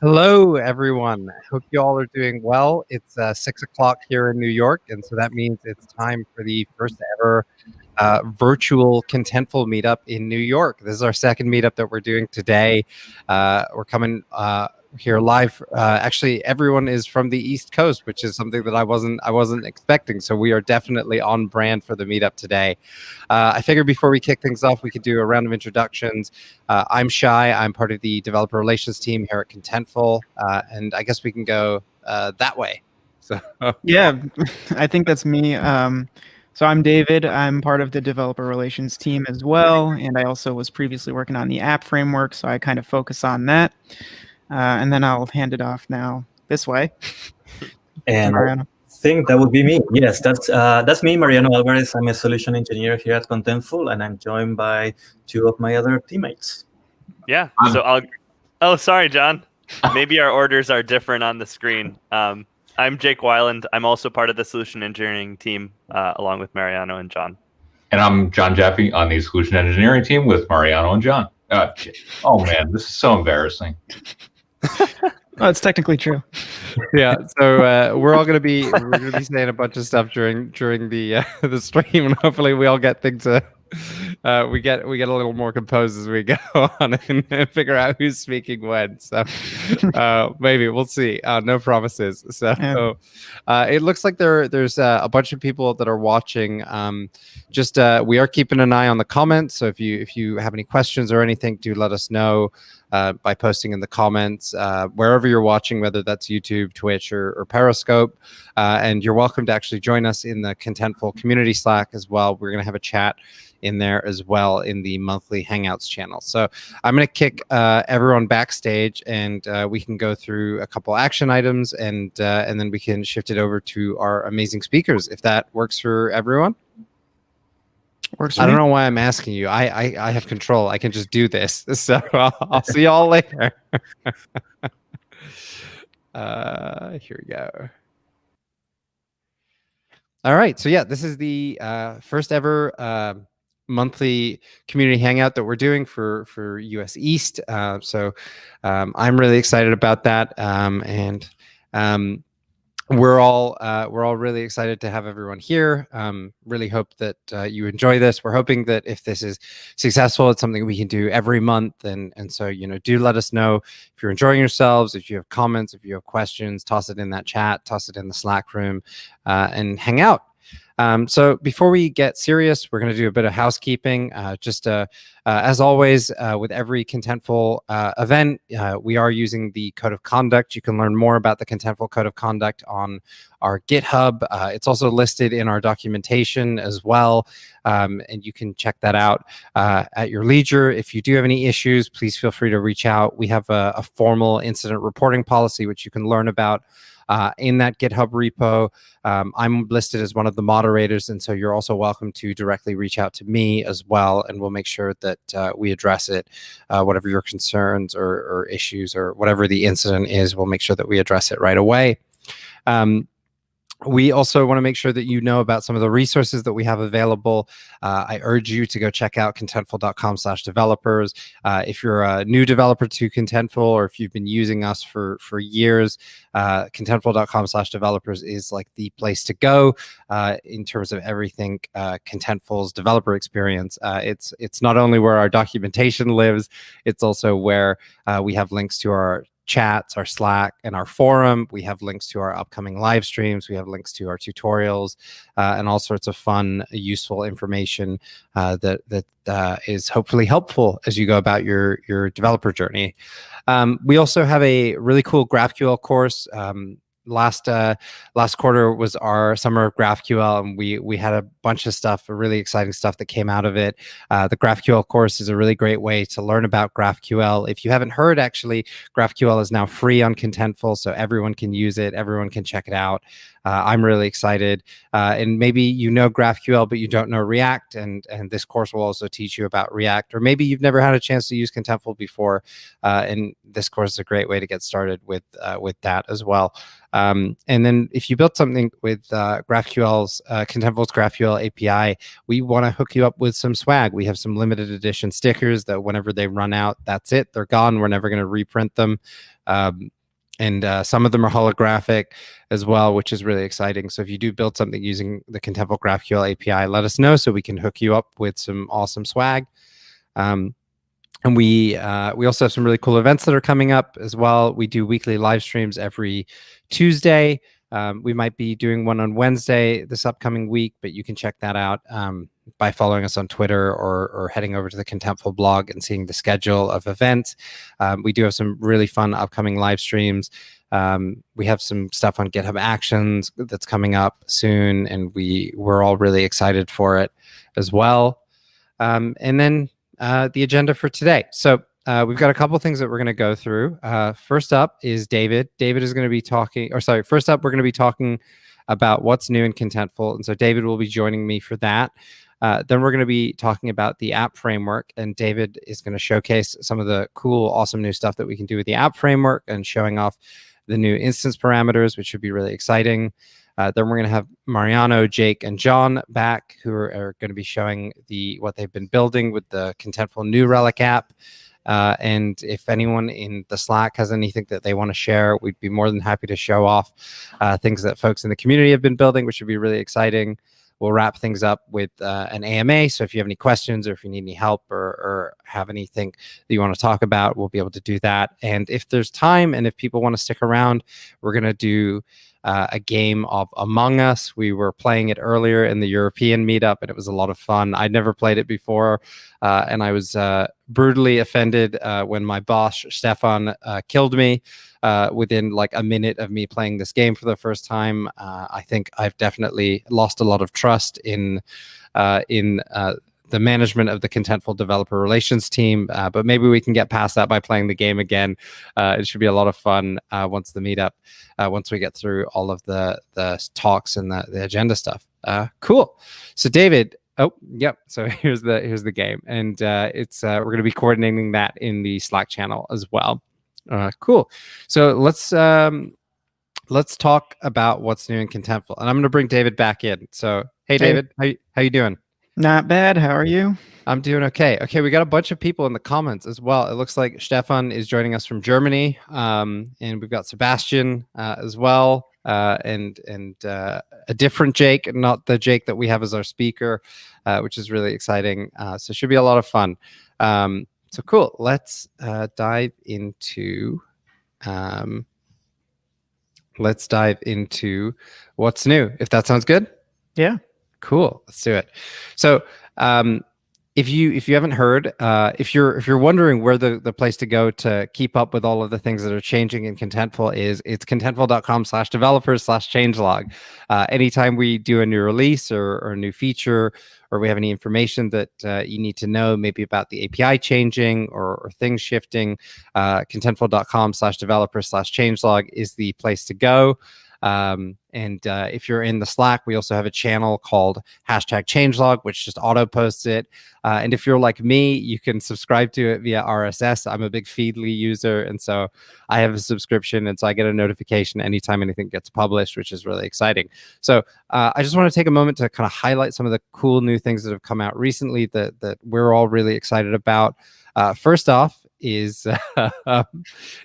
Hello, everyone. I hope you all are doing well. It's 6 o'clock here in New York, and so that means it's time for the first ever virtual Contentful meetup in New York. This is our second meetup that we're doing today. We're coming here live. Actually, everyone is from the East Coast, which is something that I wasn't expecting. So we are definitely on brand for the meetup today. I figured before we kick things off, we could do a round of introductions. I'm Shai. I'm part of the developer relations team here at Contentful, and I guess we can go that way. So yeah, I think that's me. So I'm David. I'm part of the developer relations team as well, and I also was previously working on the app framework, so I kind of focus on that. And then I'll hand it off now this way. And I think that would be me. Yes, that's me, Mariano Alvarez. I'm a solution engineer here at Contentful, and I'm joined by two of my other teammates. Yeah. So Oh, sorry, John. Maybe our orders are different on the screen. I'm Jake Weiland. I'm also part of the solution engineering team, along with Mariano and John. And I'm John Jaffe on the solution engineering team with Mariano and John. Oh man, this is so embarrassing. Oh, it's technically true. Yeah, so we're gonna be saying a bunch of stuff during the stream, and hopefully we all get things. We get a little more composed as we go on and figure out who's speaking when. So maybe we'll see. No promises. So it looks like there's a bunch of people that are watching. We are keeping an eye on the comments. So if you have any questions or anything, do let us know by posting in the comments wherever you're watching, whether that's YouTube, Twitch, or Periscope. And you're welcome to actually join us in the Contentful Community Slack as well. We're going to have a chat in there as well in the monthly Hangouts channel. So I'm going to kick everyone backstage, and we can go through a couple action items, and then we can shift it over to our amazing speakers, if that works for everyone. Works for I don't me. know why I'm asking you. I have control. I can just do this. So I'll see y'all later. Here we go. All right. So yeah, this is the first ever monthly community hangout that we're doing for US East. So I'm really excited about that. And we're all really excited to have everyone here. Really hope that you enjoy this. We're hoping that if this is successful, it's something we can do every month. And so, do let us know if you're enjoying yourselves, if you have comments, if you have questions, toss it in that chat, toss it in the Slack room, and hang out. So before we get serious, we're going to do a bit of housekeeping. As always, with every Contentful event, we are using the Code of Conduct. You can learn more about the Contentful Code of Conduct on our GitHub. It's also listed in our documentation as well, and you can check that out at your leisure. If you do have any issues, please feel free to reach out. We have a formal incident reporting policy, which you can learn about in that GitHub repo. I'm listed as one of the moderators, and so you're also welcome to directly reach out to me as well, and we'll make sure that we address it. Whatever your concerns or issues or whatever the incident is, we'll make sure that we address it right away. We also want to make sure that you know about some of the resources that we have available. I urge you to go check out contentful.com/developers. If you're a new developer to Contentful, or if you've been using us for years, contentful.com/developers is like the place to go in terms of everything Contentful's developer experience. It's not only where our documentation lives, it's also where we have links to our chats, our Slack, and our forum. We have links to our upcoming live streams. We have links to our tutorials and all sorts of fun, useful information that is hopefully helpful as you go about your developer journey. We also have a really cool Graphql course. Last quarter was our summer of GraphQL, and we had a bunch of stuff, really exciting stuff that came out of it. The GraphQL course is a really great way to learn about GraphQL. If you haven't heard, actually, GraphQL is now free on Contentful, so everyone can use it. Everyone can check it out. I'm really excited. And maybe you know GraphQL, but you don't know React, and this course will also teach you about React. Or maybe you've never had a chance to use Contentful before, and this course is a great way to get started with that as well. And then if you built something with GraphQL's Contentful's GraphQL API, we want to hook you up with some swag. We have some limited edition stickers that whenever they run out, that's it. They're gone. We're never going to reprint them. And some of them are holographic as well, which is really exciting. So if you do build something using the Contentful GraphQL API, let us know so we can hook you up with some awesome swag. And we also have some really cool events that are coming up as well. We do weekly live streams every Tuesday. We might be doing one on Wednesday this upcoming week, but you can check that out by following us on Twitter or heading over to the Contentful blog and seeing the schedule of events. We do have some really fun upcoming live streams. We have some stuff on GitHub Actions that's coming up soon, and we're all really excited for it as well. And then the agenda for today. So we've got a couple things that we're going to go through. First up is David. David is going to be first up, we're going to be talking about what's new in Contentful. And so David will be joining me for that. Then we're going to be talking about the app framework, and David is going to showcase some of the cool, awesome new stuff that we can do with the app framework and showing off the new instance parameters, which should be really exciting. Then we're going to have Mariano, Jake, and John back, who are going to be showing what they've been building with the Contentful New Relic app. And if anyone in the Slack has anything that they want to share, we'd be more than happy to show off things that folks in the community have been building, which would be really exciting. We'll wrap things up with an AMA. So if you have any questions or if you need any help or have anything that you want to talk about, we'll be able to do that. And if there's time and if people want to stick around, we're going to do a game of Among Us. We were playing it earlier in the European meetup, and it was a lot of fun. I'd never played it before, and I was brutally offended when my boss, Stefan, killed me within like a minute of me playing this game for the first time. I think I've definitely lost a lot of trust in the management of the Contentful developer relations team, but maybe we can get past that by playing the game again. It should be a lot of fun once we get through all of the talks and the agenda stuff. Cool. So David, so here's the game, and we're going to be coordinating that in the Slack channel as well. Cool. So let's talk about what's new in Contentful, and I'm going to bring David back in. So hey, David, how you doing? Not bad. How are you? I'm doing okay. Okay, we got a bunch of people in the comments as well. It looks like Stefan is joining us from Germany, and we've got Sebastian as well, and a different Jake, not the Jake that we have as our speaker, which is really exciting. So it should be a lot of fun. So cool. Let's dive into what's new, if that sounds good. Yeah. Cool. Let's do it. So if you haven't heard, if you're wondering where the place to go to keep up with all of the things that are changing in Contentful is, it's contentful.com/developers/changelog. Anytime we do a new release or a new feature, or we have any information that you need to know, maybe about the API changing or things shifting, contentful.com/developers/changelog is the place to go. And if you're in the Slack, we also have a channel called #changelog, which just auto posts it. And if you're like me, you can subscribe to it via RSS. I'm a big Feedly user, and so I have a subscription, and so I get a notification anytime anything gets published, which is really exciting. So I just want to take a moment to kind of highlight some of the cool new things that have come out recently that we're all really excited about. First off is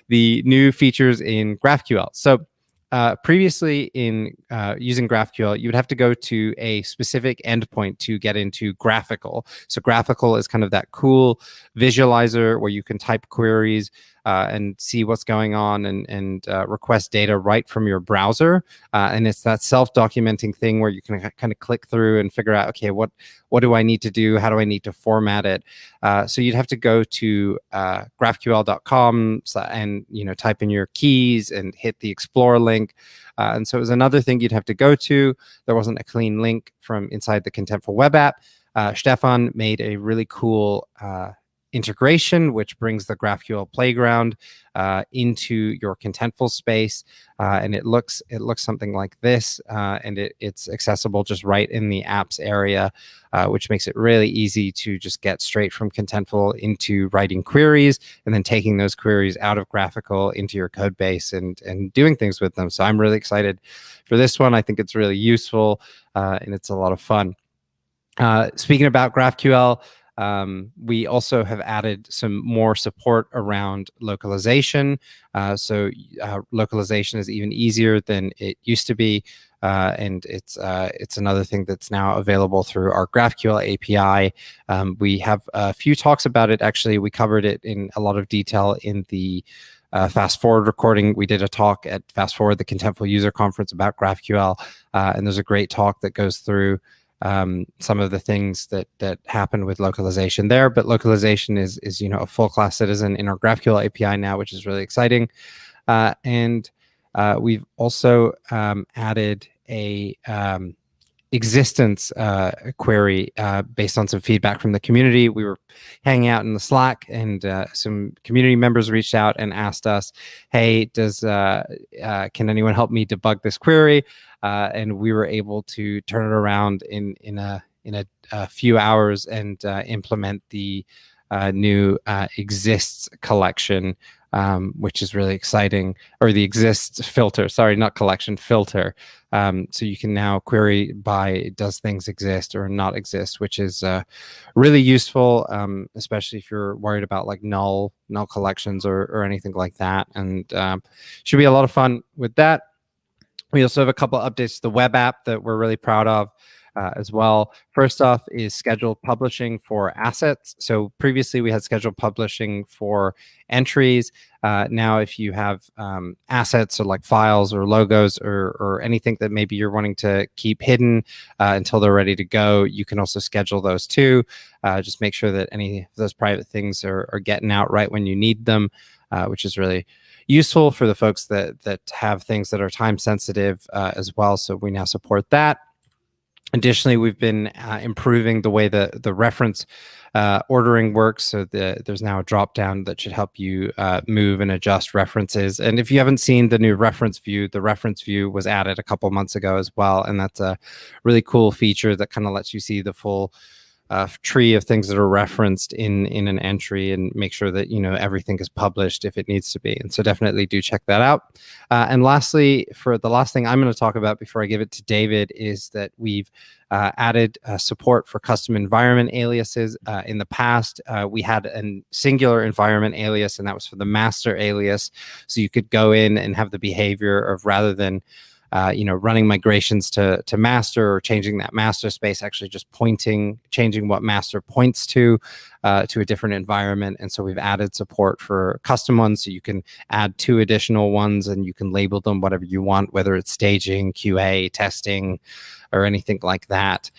the new features in GraphQL. So previously in using GraphQL, you would have to go to a specific endpoint to get into Graphql. So Graphql is kind of that cool visualizer where you can type queries and see what's going on and request data right from your browser. And it's that self-documenting thing where you can kind of click through and figure out, okay, what do I need to do? How do I need to format it? So you'd have to go to graphql.com and type in your keys and hit the explore link. And so it was another thing you'd have to go to. There wasn't a clean link from inside the Contentful web app. Stefan made a really cool integration, which brings the GraphQL Playground into your Contentful space, and it looks something like this, and it's accessible just right in the apps area, which makes it really easy to just get straight from Contentful into writing queries and then taking those queries out of Graphql into your code base and doing things with them. So I'm really excited for this one. I think it's really useful, and it's a lot of fun. Speaking about GraphQL, we also have added some more support around localization. So localization is even easier than it used to be, and it's another thing that's now available through our GraphQL API. We have a few talks about it. Actually, we covered it in a lot of detail in the Fast Forward recording. We did a talk at Fast Forward, the Contentful User Conference, about GraphQL, and there's a great talk that goes through some of the things that happen with localization there. But localization is a full class citizen in our GraphQL API now, which is really exciting. And we've also added a existence query based on some feedback from the community. We were hanging out in the Slack, and some community members reached out and asked us, "Hey, can anyone help me debug this query?" And we were able to turn it around in a few hours and implement the new exists collection, which is really exciting, or the exists filter. Sorry, not collection, filter. So you can now query by does things exist or not exist, which is really useful, especially if you're worried about like null collections or anything like that. And should be a lot of fun with that. We also have a couple of updates to the web app that we're really proud of as well. First off is scheduled publishing for assets. So previously we had scheduled publishing for entries. Now if you have assets or like files or logos or anything that maybe you're wanting to keep hidden until they're ready to go, you can also schedule those too. Just make sure that any of those private things are getting out right when you need them, which is really useful for the folks that have things that are time sensitive as well. So we now support that. Additionally, we've been improving the way the reference ordering works. So there's now a drop down that should help you move and adjust references. And if you haven't seen the new reference view, the reference view was added a couple months ago as well. And that's a really cool feature that kind of lets you see the full tree of things that are referenced in an entry and make sure that everything is published if it needs to be. And so definitely do check that out. And lastly, for the last thing I'm going to talk about before I give it to David, is that we've added support for custom environment aliases. In the past, we had a singular environment alias, and that was for the master alias. So you could go in and have the behavior of, rather than running migrations to master or changing that master space, actually just changing what master points to a different environment. And so we've added support for custom ones, so you can add 2 additional ones and you can label them whatever you want, whether it's staging, QA, testing, or anything like that,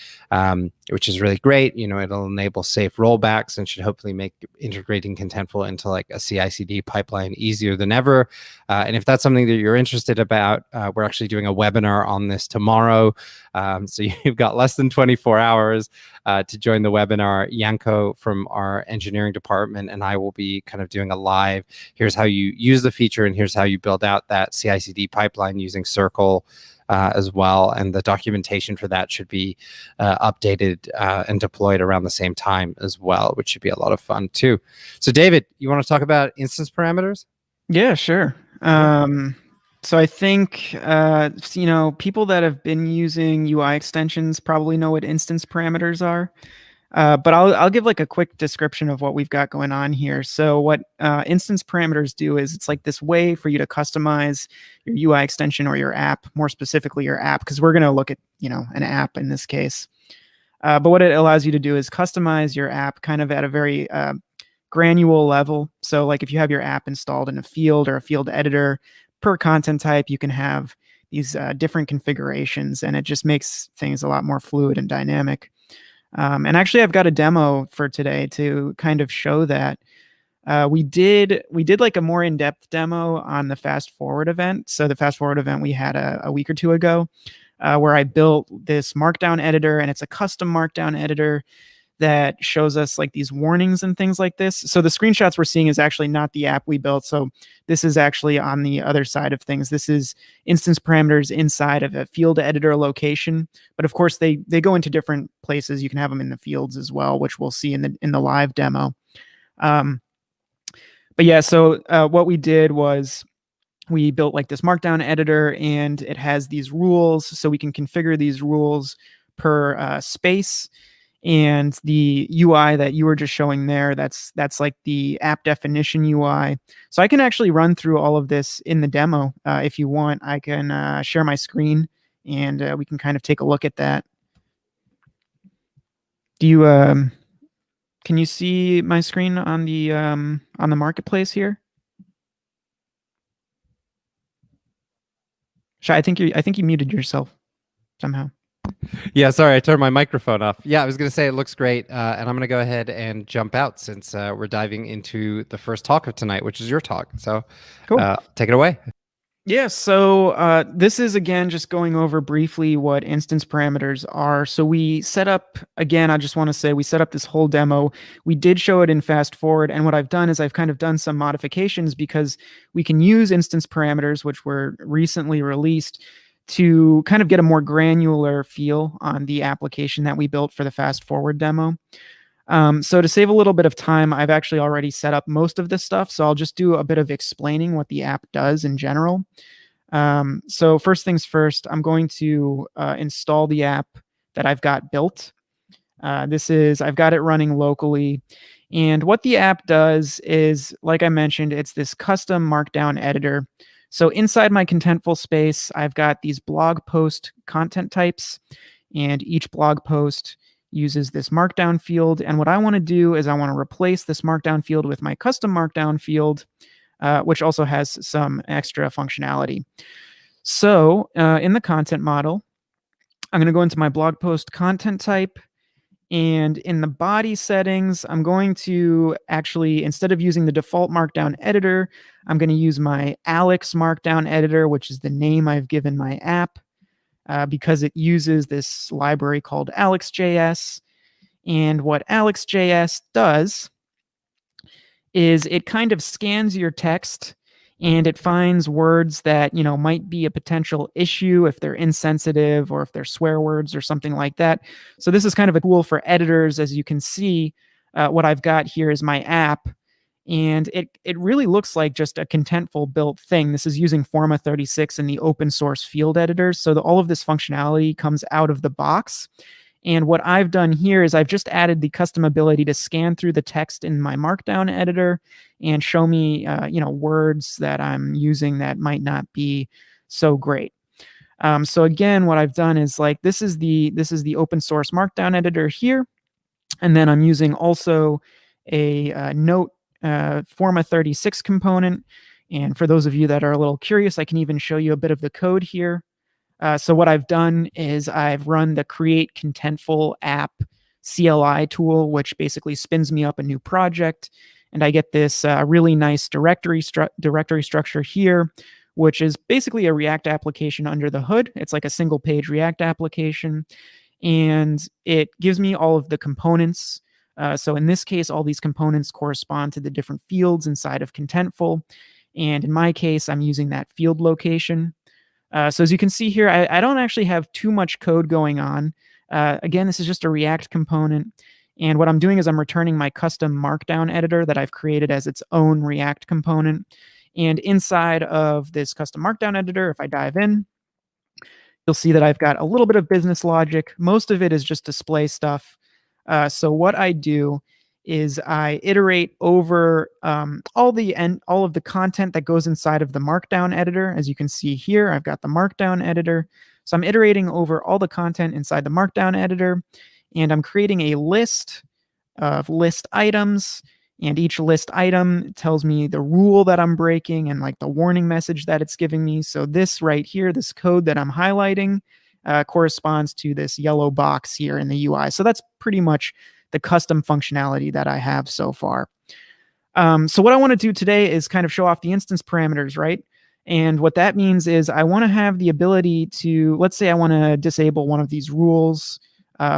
which is really great. It'll enable safe rollbacks and should hopefully make integrating Contentful into like a CI/CD pipeline easier than ever. And if that's something that you're interested about, we're actually doing a webinar on this tomorrow. So you've got less than 24 hours to join the webinar. Yanko from our engineering department and I will be kind of doing a live, here's how you use the feature and here's how you build out that CI/CD pipeline using Circle as well. And the documentation for that should be updated and deployed around the same time as well, which should be a lot of fun too. So David, you want to talk about instance parameters? Yeah, sure. So I think, people that have been using UI extensions probably know what instance parameters are. But I'll give like a quick description of what we've got going on here. So what instance parameters do is it's like this way for you to customize your UI extension or your app, more specifically your app, because we're going to look at, an app in this case. But what it allows you to do is customize your app kind of at a very granular level. So like if you have your app installed in a field or a field editor, per content type, you can have these different configurations, and it just makes things a lot more fluid and dynamic. And actually, I've got a demo for today to kind of show that. We did like a more in-depth demo on the Fast Forward event. So the Fast Forward event we had a week or two ago, where I built this Markdown editor, and it's a custom Markdown editor that shows us like these warnings and things like this. So the screenshots we're seeing is actually not the app we built. So this is actually on the other side of things. This is instance parameters inside of a field editor location. But of course, they go into different places. You can have them in the fields as well, which we'll see in the live demo. But yeah, so what we did was we built like this Markdown editor, and it has these rules. So we can configure these rules per space. And the UI that you were just showing there, that's like the app definition UI. So I can actually run through all of this in the demo. If you want, I can share my screen, and we can kind of take a look at that. Do you can you see my screen on the marketplace here? Shai, I think you muted yourself somehow. Yeah, sorry, I turned my microphone off. Yeah, I was going to say it looks great, and I'm going to go ahead and jump out since we're diving into the first talk of tonight, which is your talk. So cool. Take it away. Yeah, so this is, again, just going over briefly what instance parameters are. So we set up, again, I just want to say we set up this whole demo. We did show it in fast forward, and what I've done is I've kind of done some modifications because we can use instance parameters, which were recently released, to kind of get a more granular feel on the application that we built for the fast forward demo. So to save a little bit of time, I've actually already set up most of this stuff. So I'll just do a bit of explaining what the app does in general. So first things first, I'm going to install the app that I've got built. I've got it running locally. And what the app does is, like I mentioned, it's this custom Markdown editor. So inside my Contentful space, I've got these blog post content types, and each blog post uses this Markdown field. And what I want to do is I want to replace this Markdown field with my custom Markdown field, which also has some extra functionality. So in the content model, I'm going to go into my blog post content type. And in the body settings, I'm going to actually, instead of using the default Markdown editor, I'm going to use my Aleks Markdown editor, which is the name I've given my app, because it uses this library called Aleks.js. And what Aleks.js does is it kind of scans your text, and it finds words that, might be a potential issue if they're insensitive or if they're swear words or something like that. So this is kind of a tool for editors. As you can see, what I've got here is my app, and it really looks like just a Contentful built thing. This is using Forma 36 in the open source field editors. So all of this functionality comes out of the box. And what I've done here is I've just added the custom ability to scan through the text in my Markdown editor and show me, words that I'm using that might not be so great. So again, what I've done is like this is the open source Markdown editor here, and then I'm using also a Note Forma 36 component. And for those of you that are a little curious, I can even show you a bit of the code here. So what I've done is I've run the Create Contentful App CLI tool, which basically spins me up a new project. And I get this really nice directory structure here, which is basically a React application under the hood. It's like a single page React application. And it gives me all of the components. So in this case, all these components correspond to the different fields inside of Contentful. And in my case, I'm using that field location. So as you can see here, I don't actually have too much code going on. Again, this is just a React component. And what I'm doing is I'm returning my custom Markdown editor that I've created as its own React component. And inside of this custom Markdown editor, if I dive in, you'll see that I've got a little bit of business logic. Most of it is just display stuff. So what I do is I iterate over all of the content that goes inside of the Markdown editor. As you can see here, I've got the Markdown editor. So I'm iterating over all the content inside the Markdown editor, and I'm creating a list of list items, and each list item tells me the rule that I'm breaking and like the warning message that it's giving me. So this right here, this code that I'm highlighting corresponds to this yellow box here in the UI. So that's pretty much the custom functionality that I have so far. So what I want to do today is kind of show off the instance parameters, right? And what that means is I want to have the ability to, let's say I want to disable one of these rules.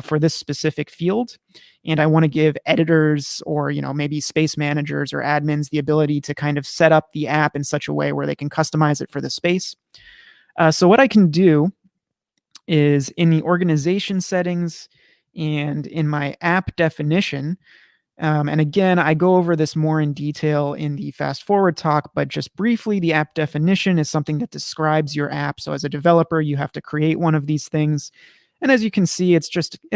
for this specific field. And I want to give editors or, maybe space managers or admins the ability to kind of set up the app in such a way where they can customize it for the space. So what I can do is in the organization settings and in my app definition, and again, I go over this more in detail in the fast forward talk, but just briefly, the app definition is something that describes your app. So as a developer, you have to create one of these things. And as you can see, it's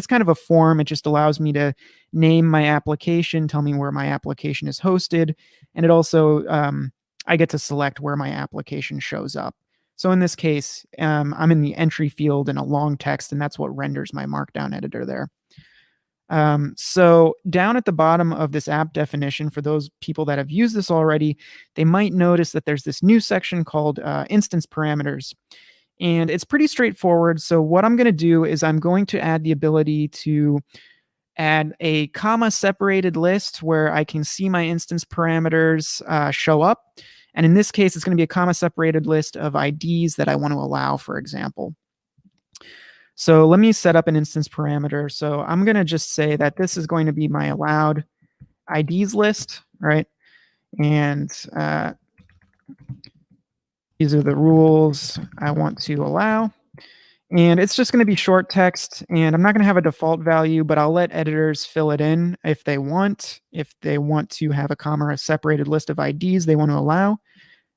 kind of a form. It just allows me to name my application, tell me where my application is hosted. And it also, I get to select where my application shows up. So in this case, I'm in the entry field in a long text, and that's what renders my Markdown editor there. So down at the bottom of this app definition, for those people that have used this already, they might notice that there's this new section called instance parameters. And it's pretty straightforward. So what I'm going to do is I'm going to add the ability to add a comma separated list where I can see my instance parameters show up. And in this case, it's going to be a comma separated list of IDs that I want to allow, for example. So let me set up an instance parameter. So I'm going to just say that this is going to be my allowed IDs list, right? And these are the rules I want to allow. And it's just going to be short text, and I'm not going to have a default value, but I'll let editors fill it in if they want. If they want to have a comma or a separated list of IDs they want to allow.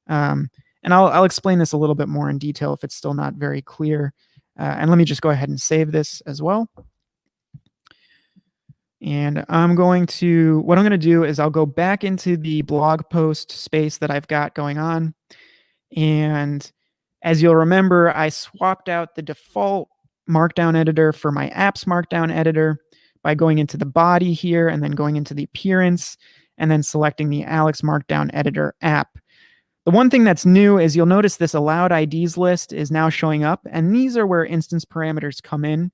And I'll explain this a little bit more in detail if it's still not very clear. And let me just go ahead and save this as well. And what I'm going to do is I'll go back into the blog post space that I've got going on. And as you'll remember, I swapped out the default Markdown editor for my app's Markdown editor by going into the body here and then going into the appearance and then selecting the Aleks Markdown editor app. The one thing that's new is you'll notice this allowed IDs list is now showing up, and these are where instance parameters come in.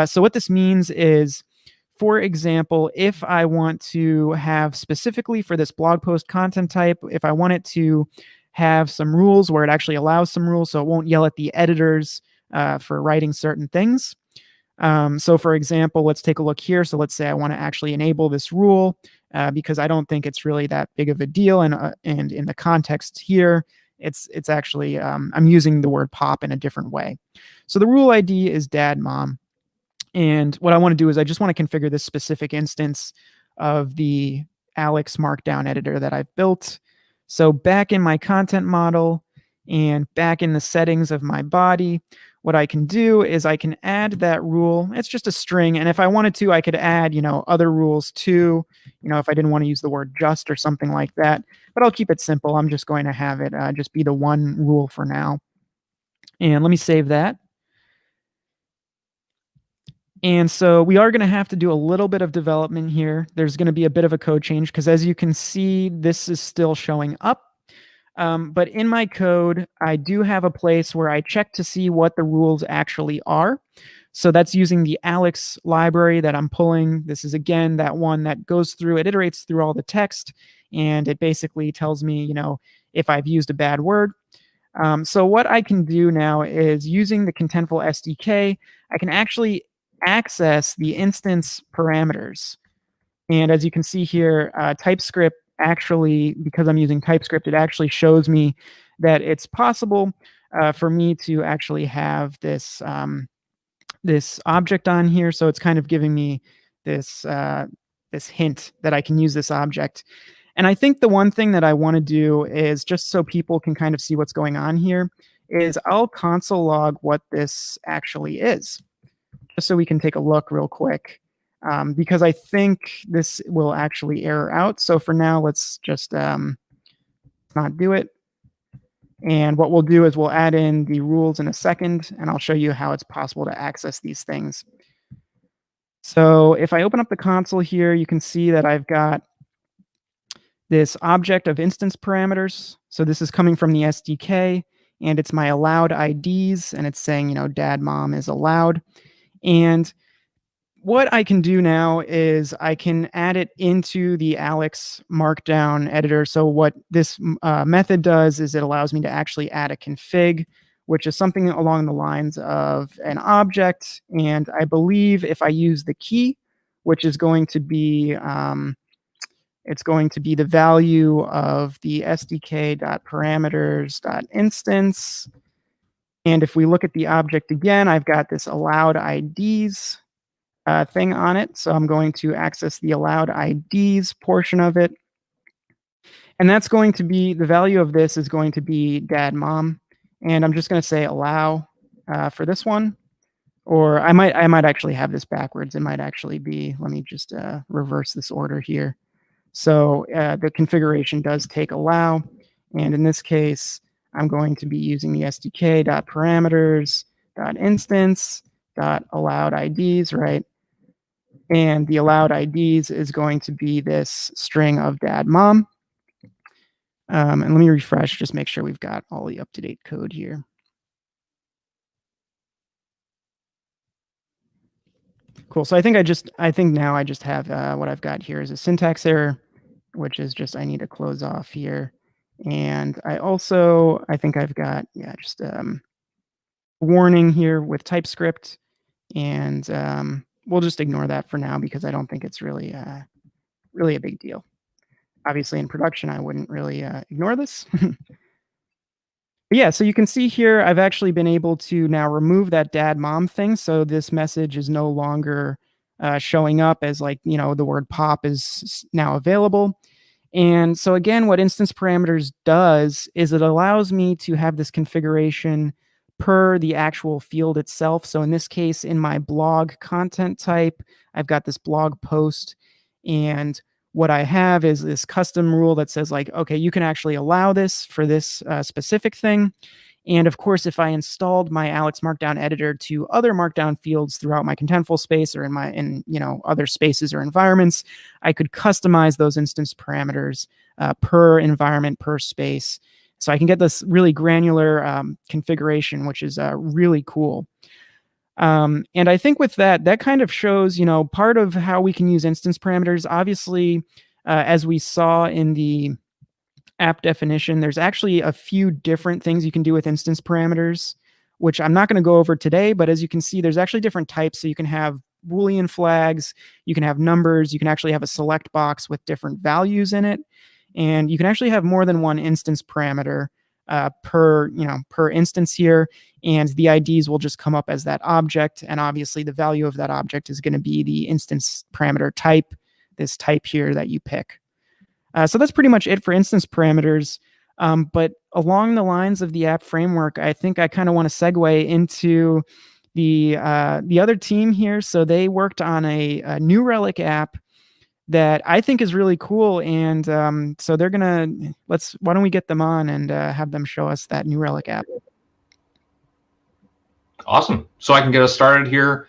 So what this means is, for example, if I want to have specifically for this blog post content type, if I want it to have some rules where it actually allows some rules so it won't yell at the editors for writing certain things. So for example, let's take a look here. So let's say I want to actually enable this rule because I don't think it's really that big of a deal. And in the context here, it's actually, I'm using the word pop in a different way. So the rule ID is dad, mom. And what I want to do is I just want to configure this specific instance of the Aleks Markdown editor that I've built. So back in my content model and back in the settings of my body, what I can do is I can add that rule. It's just a string. And if I wanted to, I could add, other rules too, if I didn't want to use the word just or something like that. But I'll keep it simple. I'm just going to have it just be the one rule for now. And let me save that. And so we are going to have to do a little bit of development here. There's going to be a bit of a code change because as you can see, this is still showing up. But in my code, I do have a place where I check to see what the rules actually are. So that's using the Aleks library that I'm pulling. This is, again, that one that goes through, it iterates through all the text, and it basically tells me, if I've used a bad word. So what I can do now is using the Contentful SDK, I can actually access the instance parameters. And as you can see here, TypeScript actually, because I'm using TypeScript, it actually shows me that it's possible for me to actually have this this object on here. So it's kind of giving me this this hint that I can use this object. And I think the one thing that I want to do is, just so people can kind of see what's going on here, is I'll console log what this actually is, just so we can take a look real quick. Because I think this will actually error out. So for now, let's just not do it. And what we'll do is we'll add in the rules in a second, and I'll show you how it's possible to access these things. So if I open up the console here, you can see that I've got this object of instance parameters. So this is coming from the SDK, and it's my allowed IDs, and it's saying, dad, mom is allowed. And what I can do now is I can add it into the Aleks Markdown editor. So what this method does is it allows me to actually add a config which is something along the lines of an object. And I believe if I use the key, which is going to be, it's going to be the value of the SDK.parameters.instance. And if we look at the object again, I've got this allowed IDs thing on it. So I'm going to access the allowed IDs portion of it. And that's going to be, the value of this is going to be dad mom. And I'm just going to say allow for this one. Or I might actually have this backwards. It might actually be, let me just reverse this order here. So the configuration does take allow. And in this case, I'm going to be using the SDK.parameters.instance.allowed IDs, right? And the allowed IDs is going to be this string of dad mom. And let me refresh, just make sure we've got all the up-to-date code here. Cool. So I think now I just have what I've got here is a syntax error, which is just I need to close off here. And I think I've got, just warning here with TypeScript. And we'll just ignore that for now because I don't think it's really a big deal. Obviously, in production, I wouldn't really ignore this. But yeah, so you can see here, I've actually been able to now remove that dad mom thing. So this message is no longer showing up as like, the word pop is now available. And so again, what instance parameters does is it allows me to have this configuration per the actual field itself. So in this case, in my blog content type, I've got this blog post, and what I have is this custom rule that says like, okay, you can actually allow this for this specific thing. And of course, if I installed my Aleks Markdown Editor to other Markdown fields throughout my Contentful space or in other spaces or environments, I could customize those instance parameters per environment, per space. So I can get this really granular configuration, which is really cool. And I think with that kind of shows, part of how we can use instance parameters. Obviously, as we saw in the app definition, there's actually a few different things you can do with instance parameters, which I'm not going to go over today. But as you can see, there's actually different types. So you can have Boolean flags, you can have numbers, you can actually have a select box with different values in it. And you can actually have more than one instance parameter per instance here, and the IDs will just come up as that object, and obviously the value of that object is going to be the instance parameter type, this type here that you pick. So that's pretty much it for instance parameters. But along the lines of the app framework, I think I kind of want to segue into the other team here. So they worked on a New Relic app that I think is really cool. And so they're why don't we get them on and have them show us that New Relic app. Awesome. So I can get us started here.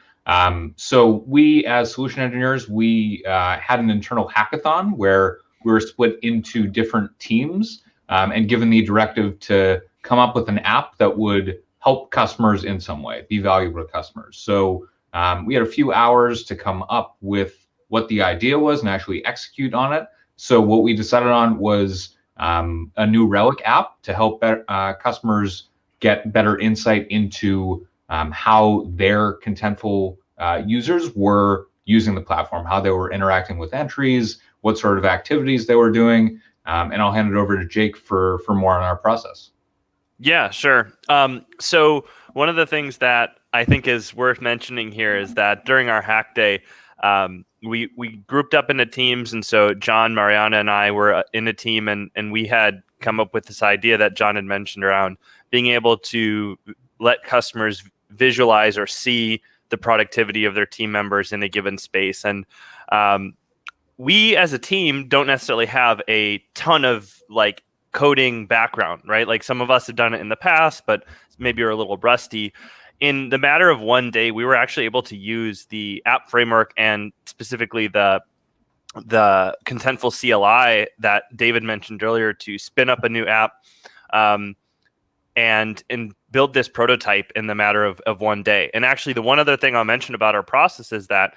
So we, as solution engineers, we had an internal hackathon where we were split into different teams and given the directive to come up with an app that would help customers in some way, be valuable to customers. So we had a few hours to come up with what the idea was and actually execute on it. So what we decided on was a New Relic app to help customers get better insight into how their Contentful users were using the platform, how they were interacting with entries, what sort of activities they were doing. And I'll hand it over to Jake for more on our process. Yeah, sure. So one of the things that I think is worth mentioning here is that during our hack day, we grouped up into teams. And so John, Mariana, and I were in a team, and we had come up with this idea that John had mentioned around being able to let customers visualize or see the productivity of their team members in a given space. And we as a team don't necessarily have a ton of like coding background, right? Like some of us have done it in the past, but maybe are a little rusty. In the matter of one day, we were actually able to use the app framework and specifically the Contentful CLI that David mentioned earlier to spin up a new app and build this prototype in the matter of one day. And actually, the one other thing I'll mention about our process is that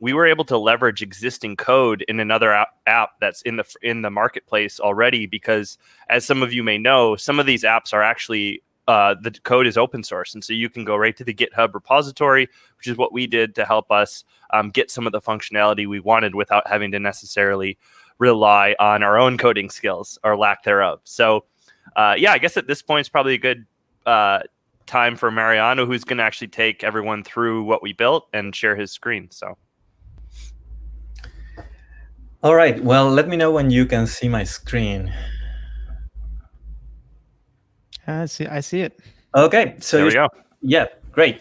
we were able to leverage existing code in another app that's in the marketplace already, because as some of you may know, some of these apps are actually the code is open source, and so you can go right to the GitHub repository, which is what we did to help us get some of the functionality we wanted without having to necessarily rely on our own coding skills or lack thereof. So yeah, I guess at this point it's probably a good time for Mariano, who's going to actually take everyone through what we built and share his screen. So. All right, well, let me know when you can see my screen. I see it. Okay, so there we go. Yeah, great.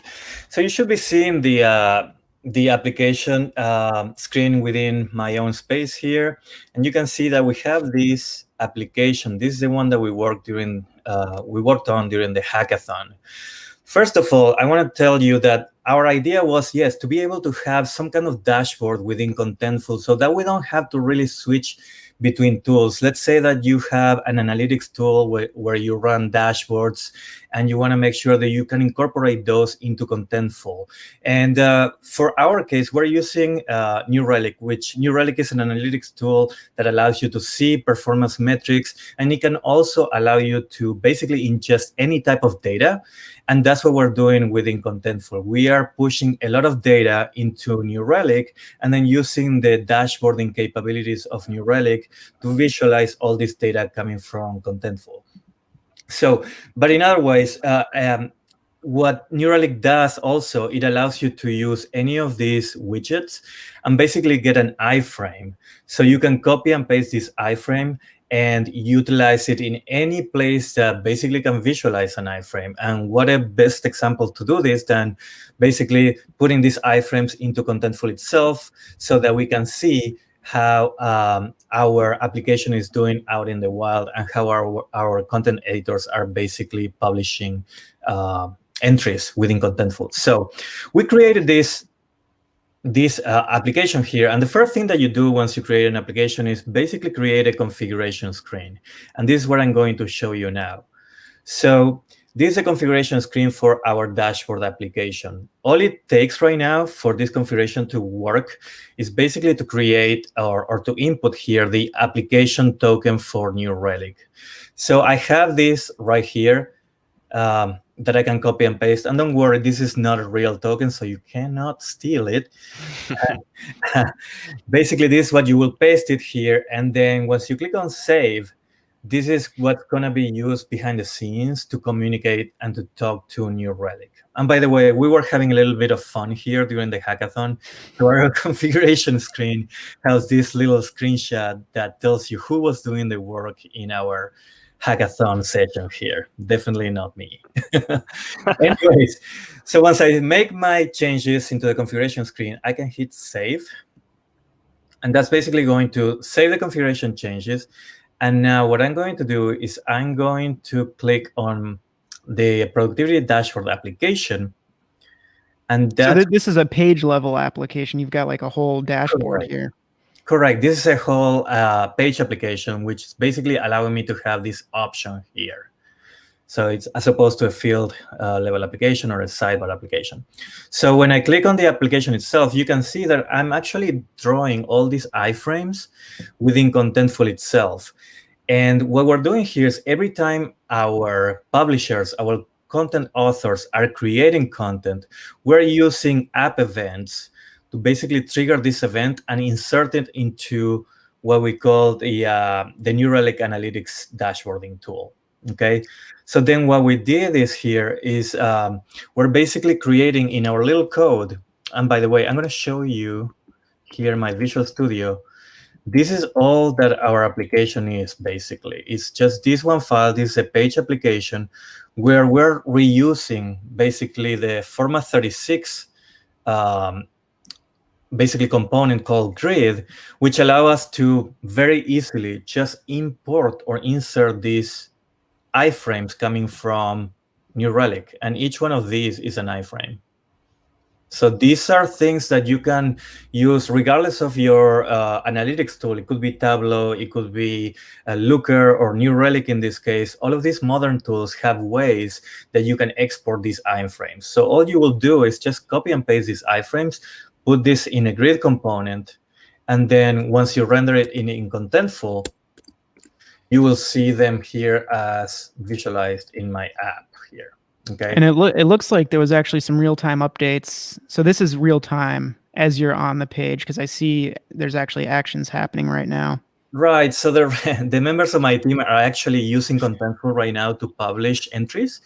So you should be seeing the application screen within my own space here, and you can see that we have this application. This is the one that we worked on during the hackathon. First of all, I want to tell you that our idea was, yes, to be able to have some kind of dashboard within Contentful so that we don't have to really switch between tools. Let's say that you have an analytics tool where you run dashboards and you want to make sure that you can incorporate those into Contentful. And for our case, we're using New Relic, which New Relic is an analytics tool that allows you to see performance metrics, and it can also allow you to basically ingest any type of data. And that's what we're doing within Contentful. We are pushing a lot of data into New Relic and then using the dashboarding capabilities of New Relic to visualize all this data coming from Contentful. So, but in other ways, what New Relic does also, it allows you to use any of these widgets and basically get an iframe. So you can copy and paste this iframe and utilize it in any place that basically can visualize an iframe. And what a best example to do this than basically putting these iframes into Contentful itself so that we can see how our application is doing out in the wild and how our content editors are basically publishing entries within Contentful. So we created this application here. And the first thing that you do once you create an application is basically create a configuration screen. And this is what I'm going to show you now. So this is a configuration screen for our dashboard application. All it takes right now for this configuration to work is basically to create or to input here the application token for New Relic. So I have this right here that I can copy and paste. And don't worry, this is not a real token, so you cannot steal it. Basically, this is what you will paste it here. And then once you click on save, this is what's going to be used behind the scenes to communicate and to talk to New Relic. And by the way, we were having a little bit of fun here during the hackathon. So our configuration screen has this little screenshot that tells you who was doing the work in our hackathon session here. Definitely not me. Anyways, so once I make my changes into the configuration screen, I can hit save. And that's basically going to save the configuration changes. And now what I'm going to do is I'm going to click on the productivity dashboard application. And so this is a page level application. You've got like a whole dashboard here. Correct. This is a whole page application, which is basically allowing me to have this option here. So it's as opposed to a field level application or a sidebar application. So when I click on the application itself, you can see that I'm actually drawing all these iframes within Contentful itself. And what we're doing here is every time our publishers, our content authors are creating content, we're using app events to basically trigger this event and insert it into what we call the New Relic Analytics dashboarding tool. Okay, so then what we did is here is we're basically creating in our little code. And by the way, I'm going to show you here my Visual Studio. This is all that our application is basically. It's just this one file. This is a page application where we're reusing basically the format 36 basically component called grid, which allow us to very easily just import or insert these iframes coming from New Relic. And each one of these is an iframe. So these are things that you can use regardless of your analytics tool. It could be Tableau, it could be Looker or New Relic in this case. All of these modern tools have ways that you can export these iframes. So all you will do is just copy and paste these iframes, put this in a grid component, and then once you render it in Contentful, you will see them here as visualized in my app here. Okay. And it looks like there was actually some real-time updates. So this is real-time as you're on the page, because I see there's actually actions happening right now. Right. So the members of my team are actually using Contentful right now to publish entries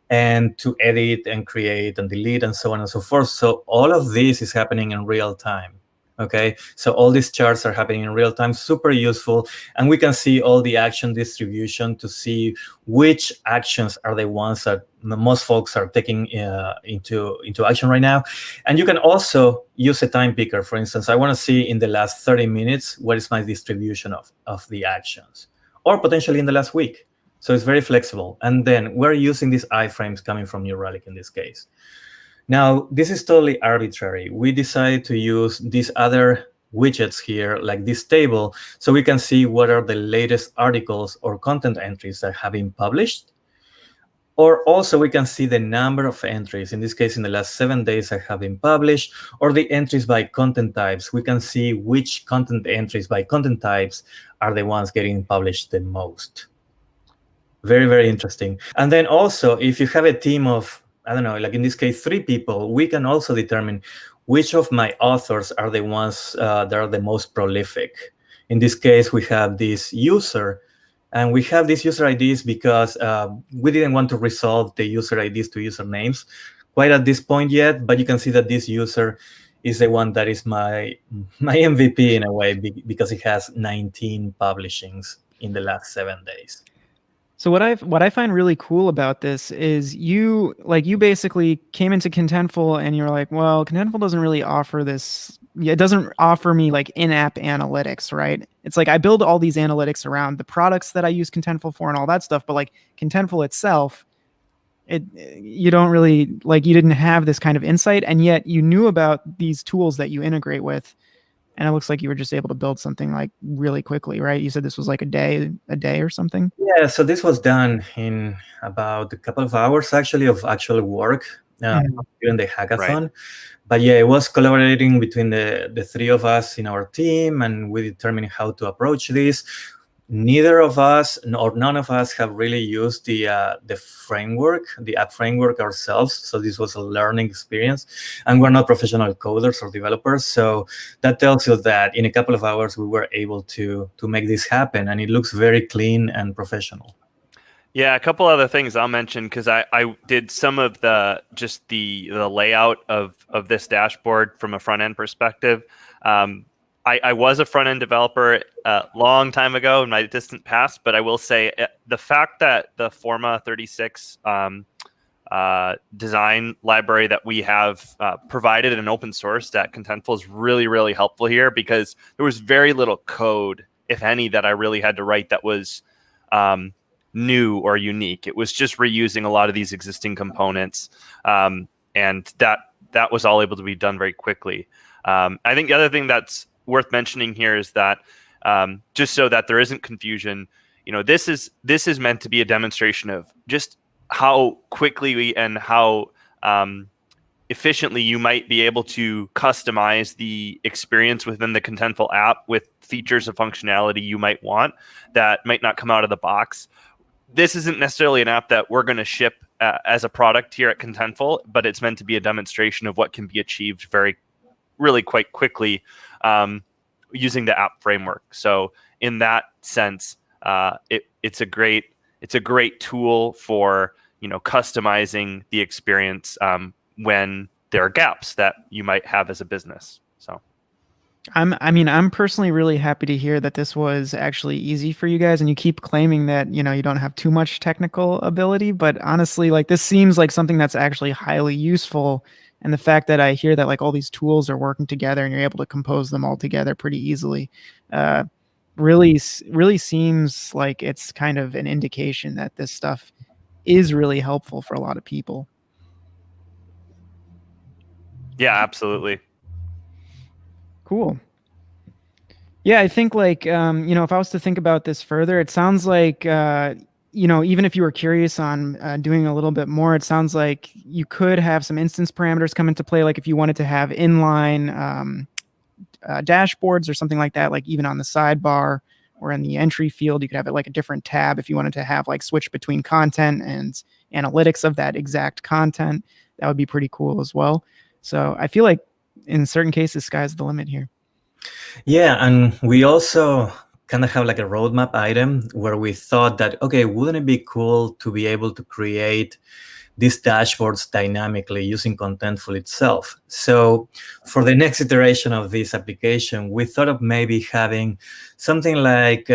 and to edit and create and delete and so on and so forth. So all of this is happening in real time. Okay, so all these charts are happening in real time, super useful. And we can see all the action distribution to see which actions are the ones that most folks are taking into action right now. And you can also use a time picker. For instance, I want to see in the last 30 minutes, what is my distribution of the actions, or potentially in the last week. So it's very flexible. And then we're using these iframes coming from New Relic in this case. Now, this is totally arbitrary. We decided to use these other widgets here, like this table, so we can see what are the latest articles or content entries that have been published. Or also we can see the number of entries, in this case, in the last 7 days that have been published, or the entries by content types. We can see which content entries by content types are the ones getting published the most. Very, very interesting. And then also, if you have a team of, I don't know, like in this case, 3 people, we can also determine which of my authors are the ones that are the most prolific. In this case, we have this user, and we have these user IDs because we didn't want to resolve the user IDs to usernames quite at this point yet, but you can see that this user is the one that is my MVP in a way, because it has 19 publishings in the last 7 days. So what I find really cool about this is you basically came into Contentful and you're like, well, Contentful doesn't really offer this. It doesn't offer me like in-app analytics, right? It's like I build all these analytics around the products that I use Contentful for and all that stuff, but like Contentful itself, you don't really, like, you didn't have this kind of insight, and yet you knew about these tools that you integrate with. And it looks like you were just able to build something like really quickly, right? You said this was like a day or something? Yeah, so this was done in about a couple of hours, actually, of actual work during the hackathon. Right. But yeah, it was collaborating between the 3 of us in our team, and we determined how to approach this. Neither of us, or none of us, have really used the framework, the app framework ourselves. So this was a learning experience, and we're not professional coders or developers. So that tells you that in a couple of hours we were able to make this happen, and it looks very clean and professional. Yeah, a couple other things I'll mention, because I did some of the layout of this dashboard from a front end perspective. I was a front-end developer a long time ago in my distant past, but I will say the fact that the Forma 36 design library that we have provided in open source at Contentful is really, really helpful here, because there was very little code, if any, that I really had to write that was new or unique. It was just reusing a lot of these existing components, and that was all able to be done very quickly. I think the other thing that's worth mentioning here is that just so that there isn't confusion, this is meant to be a demonstration of just how quickly and how efficiently you might be able to customize the experience within the Contentful app with features of functionality you might want that might not come out of the box. This isn't necessarily an app that we're going to ship as a product here at Contentful, but it's meant to be a demonstration of what can be achieved really quite quickly using the app framework. So in that sense, it's a great tool for customizing the experience when there are gaps that you might have as a business. So I'm personally really happy to hear that this was actually easy for you guys, and you keep claiming that you don't have too much technical ability, but honestly, like, this seems like something that's actually highly useful. And the fact that I hear that like all these tools are working together and you're able to compose them all together pretty easily, really seems like it's kind of an indication that this stuff is really helpful for a lot of people. Yeah, absolutely. Cool. Yeah, I think like, if I was to think about this further, it sounds like, even if you were curious on doing a little bit more, it sounds like you could have some instance parameters come into play, like if you wanted to have inline dashboards or something like that, like even on the sidebar, or in the entry field, you could have it like a different tab if you wanted to have like switch between content and analytics of that exact content. That would be pretty cool as well. So I feel like in certain cases, sky's the limit here. Yeah, and we also kind of have like a roadmap item where we thought that, okay, wouldn't it be cool to be able to create these dashboards dynamically using Contentful itself? So for the next iteration of this application, we thought of maybe having something like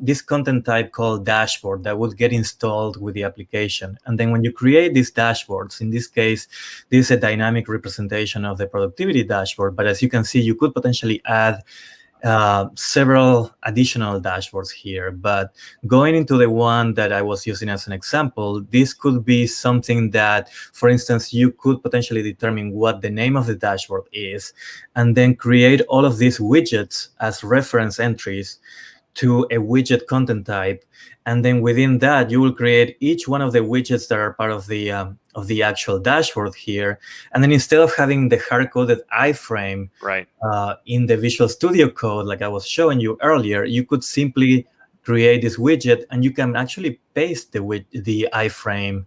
this content type called dashboard that would get installed with the application. And then when you create these dashboards, in this case, this is a dynamic representation of the productivity dashboard. But as you can see, you could potentially add several additional dashboards here, but going into the one that I was using as an example, this could be something that, for instance, you could potentially determine what the name of the dashboard is, and then create all of these widgets as reference entries to a widget content type. And then within that, you will create each one of the widgets that are part of the actual dashboard here. And then instead of having the hard-coded iframe in the Visual Studio Code, like I was showing you earlier, you could simply create this widget, and you can actually paste the iframe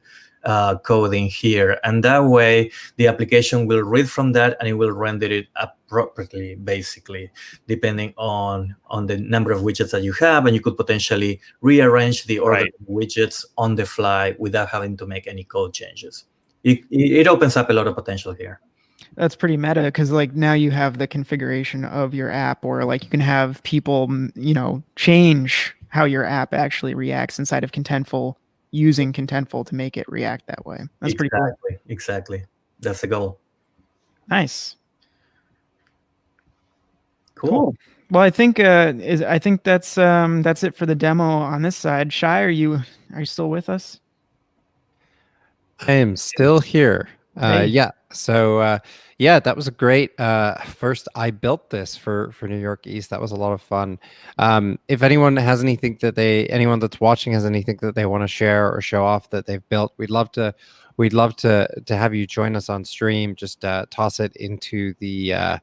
code in here. And that way, the application will read from that, and it will render it appropriately, basically, depending on the number of widgets that you have. And you could potentially rearrange the order of widgets on the fly without having to make any code changes. It opens up a lot of potential here. That's pretty meta, because like now you have the configuration of your app, or like you can have people, change how your app actually reacts inside of Contentful, using Contentful to make it react that way. That's pretty cool. Exactly. That's the goal. Nice. Cool. Well, I think that's it for the demo on this side. Shai, are you still with us? I am still here. Yeah. So that was a great first. I built this for New York East. That was a lot of fun. If anyone has anything anyone that's watching has anything that they want to share or show off that they've built, we'd love to have you join us on stream. Just toss it into the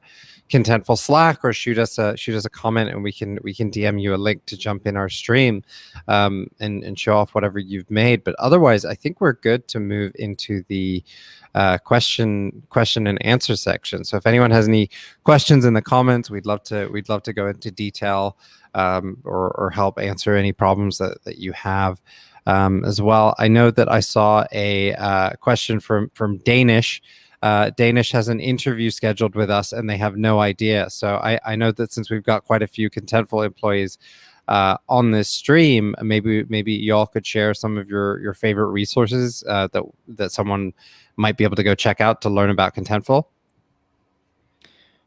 Contentful Slack, or shoot us a comment, and we can DM you a link to jump in our stream and show off whatever you've made. But otherwise, I think we're good to move into the question and answer section. So if anyone has any questions in the comments, we'd love to go into detail or help answer any problems that you have as well. I know that I saw a question from Danish. Danish has an interview scheduled with us, and they have no idea. So I know that since we've got quite a few Contentful employees on this stream, maybe y'all could share some of your favorite resources that someone might be able to go check out to learn about Contentful.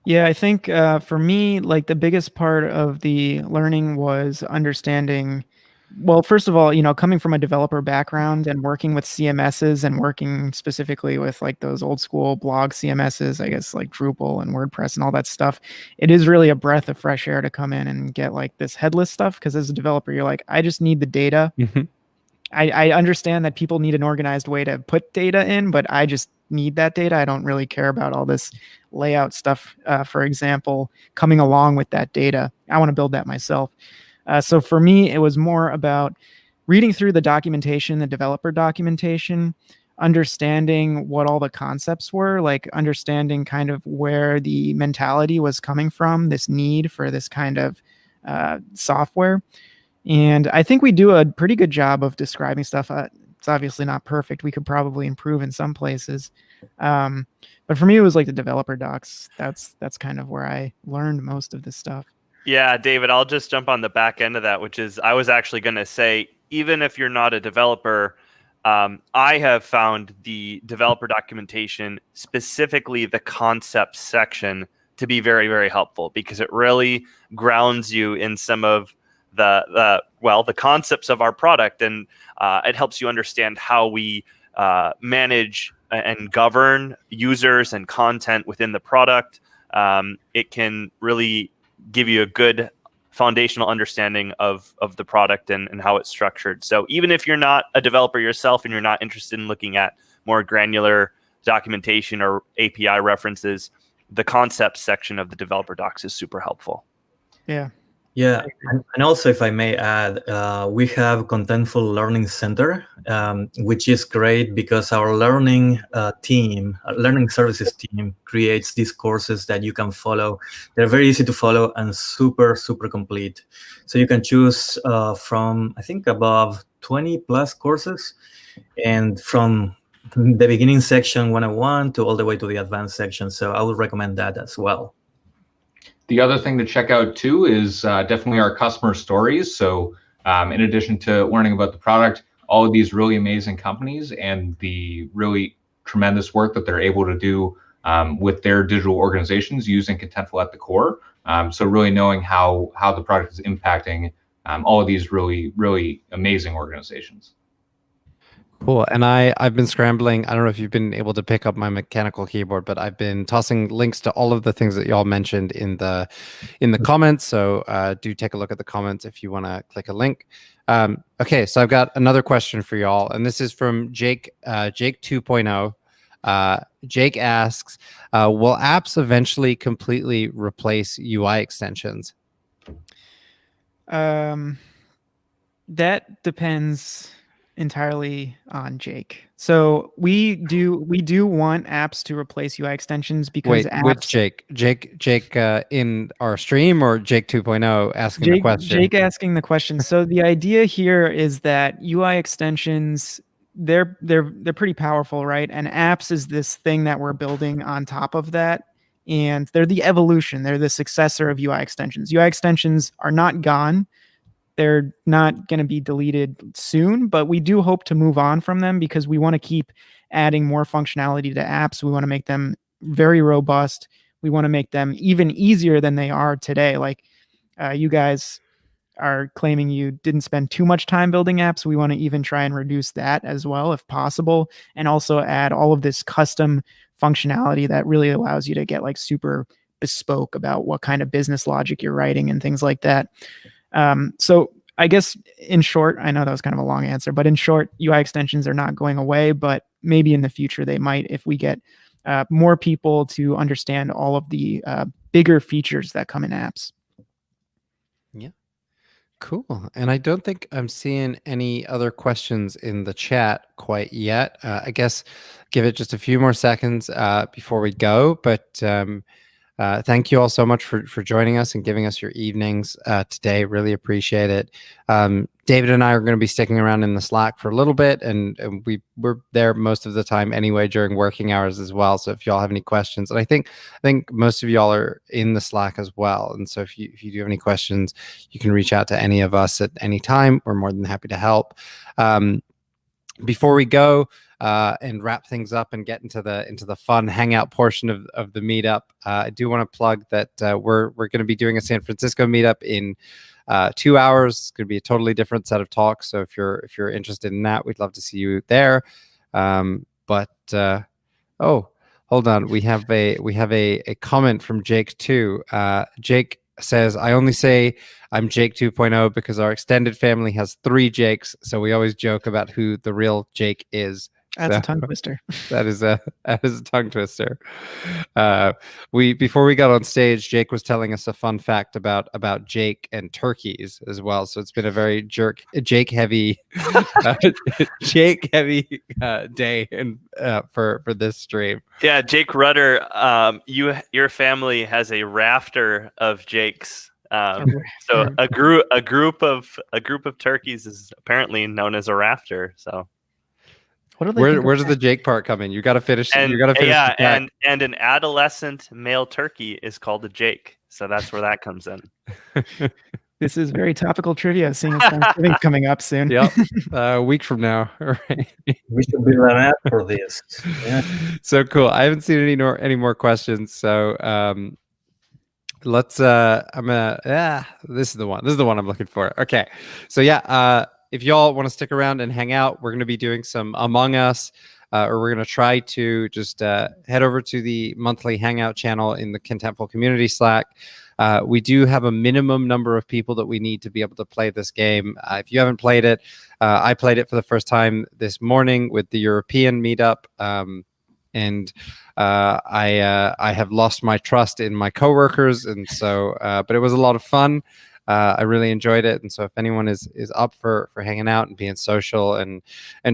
Yeah, I think for me, like the biggest part of the learning was understanding. Well, first of all, coming from a developer background and working with CMSs and working specifically with like those old school blog CMSs, I guess like Drupal and WordPress and all that stuff, it is really a breath of fresh air to come in and get like this headless stuff. Because as a developer, you're like, I just need the data. Mm-hmm. I understand that people need an organized way to put data in, but I just need that data. I don't really care about all this layout stuff, for example, coming along with that data. I want to build that myself. So for me, it was more about reading through the documentation, the developer documentation, understanding what all the concepts were, like understanding kind of where the mentality was coming from, this need for this kind of software. And I think we do a pretty good job of describing stuff. It's obviously not perfect. We could probably improve in some places. But for me, it was like the developer docs. That's kind of where I learned most of this stuff. Yeah, David, I'll just jump on the back end of that, which is I was actually going to say, even if you're not a developer, I have found the developer documentation, specifically the concepts section, to be very, very helpful, because it really grounds you in some of the concepts of our product, and it helps you understand how we manage and govern users and content within the product. It can really give you a good foundational understanding of the product and how it's structured. So even if you're not a developer yourself and you're not interested in looking at more granular documentation or API references, the concepts section of the developer docs is super helpful. Yeah. Yeah, and also, if I may add, we have Contentful Learning Center, which is great because our learning team, learning services team, creates these courses that you can follow. They're very easy to follow and super, super complete. So you can choose from, I think, above 20 plus courses, and from the beginning section 101 to all the way to the advanced section. So I would recommend that as well. The other thing to check out too is definitely our customer stories. So in addition to learning about the product, all of these really amazing companies and the really tremendous work that they're able to do with their digital organizations using Contentful at the core. So really knowing how the product is impacting all of these really, really amazing organizations. Cool. And I've been scrambling. I don't know if you've been able to pick up my mechanical keyboard, but I've been tossing links to all of the things that y'all mentioned in the comments. So do take a look at the comments if you want to click a link. Okay, so I've got another question for y'all, and this is from Jake, Jake 2.0. Jake asks, will apps eventually completely replace UI extensions? That depends entirely on Jake. So we do want apps to replace UI extensions because apps. Which Jake? Jake in our stream, or Jake 2.0 asking the question? Jake asking the question. So the idea here is that UI extensions, they're pretty powerful, right? And apps is this thing that we're building on top of that. And they're the evolution. They're the successor of UI extensions. UI extensions are not gone. They're not going to be deleted soon, but we do hope to move on from them because we want to keep adding more functionality to apps. We want to make them very robust. We want to make them even easier than they are today. Like you guys are claiming you didn't spend too much time building apps. We want to even try and reduce that as well, if possible, and also add all of this custom functionality that really allows you to get like super bespoke about what kind of business logic you're writing and things like that. So I guess in short, I know that was kind of a long answer, but in short, UI extensions are not going away, but maybe in the future they might if we get more people to understand all of the bigger features that come in apps. Yeah. Cool. And I don't think I'm seeing any other questions in the chat quite yet. I guess give it just a few more seconds before we go, but thank you all so much for joining us and giving us your evenings today. Really appreciate it. David and I are going to be sticking around in the Slack for a little bit, and we're there most of the time anyway during working hours as well. So if y'all have any questions, and I think most of y'all are in the Slack as well. And so if you do have any questions, you can reach out to any of us at any time. We're more than happy to help. Before we go and wrap things up and get into the fun hangout portion of the meetup, I do want to plug that we're going to be doing a San Francisco meetup in 2 hours. It's going to be a totally different set of talks. So if you're interested in that, we'd love to see you there. Oh, hold on, we have a comment from Jake too. Jake says, I only say I'm Jake 2.0 because our extended family has 3 Jakes, so we always joke about who the real Jake is. That's a tongue twister. That is a tongue twister. Before we got on stage, Jake was telling us a fun fact about Jake and turkeys as well. So it's been a very Jake heavy day for this stream. Yeah, Jake Rudder, your family has a rafter of Jakes. So a group of turkeys is apparently known as a rafter. So. Where does the Jake part come in? You got to finish. Yeah, and an adolescent male turkey is called a Jake, so that's where that comes in. This is very topical trivia, seeing as Thanksgiving coming up soon. Yep, a week from now. Right. We should build an app for this. Yeah. So cool. I haven't seen any more questions. So let's. This is the one. This is the one I'm looking for. Okay. So yeah. If y'all want to stick around and hang out, we're going to be doing some Among Us, or we're going to try to just head over to the monthly Hangout channel in the Contentful Community Slack. We do have a minimum number of people that we need to be able to play this game. If you haven't played it, I played it for the first time this morning with the European meetup, and I have lost my trust in my coworkers, and so but it was a lot of fun. I really enjoyed it, and so if anyone is up for hanging out and being social and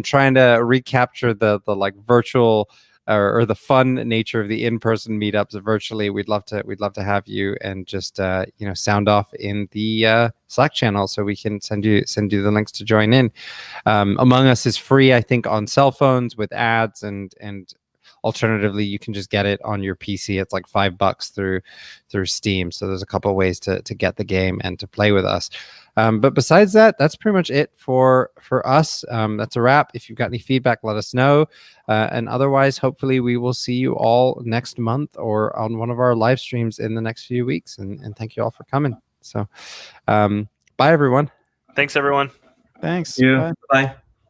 trying to recapture the like virtual or the fun nature of the in-person meetups virtually, we'd love to have you, and just sound off in the Slack channel so we can send you the links to join in. Among Us is free, I think, on cell phones with ads, and alternatively you can just get it on your PC. It's like $5 through Steam. So there's a couple of ways to get the game and to play with us. But besides that, that's pretty much it for us. That's a wrap. If you've got any feedback, let us know. And otherwise, hopefully we will see you all next month or on one of our live streams in the next few weeks. And thank you all for coming. So bye, everyone. Thanks, everyone. Thanks. Bye.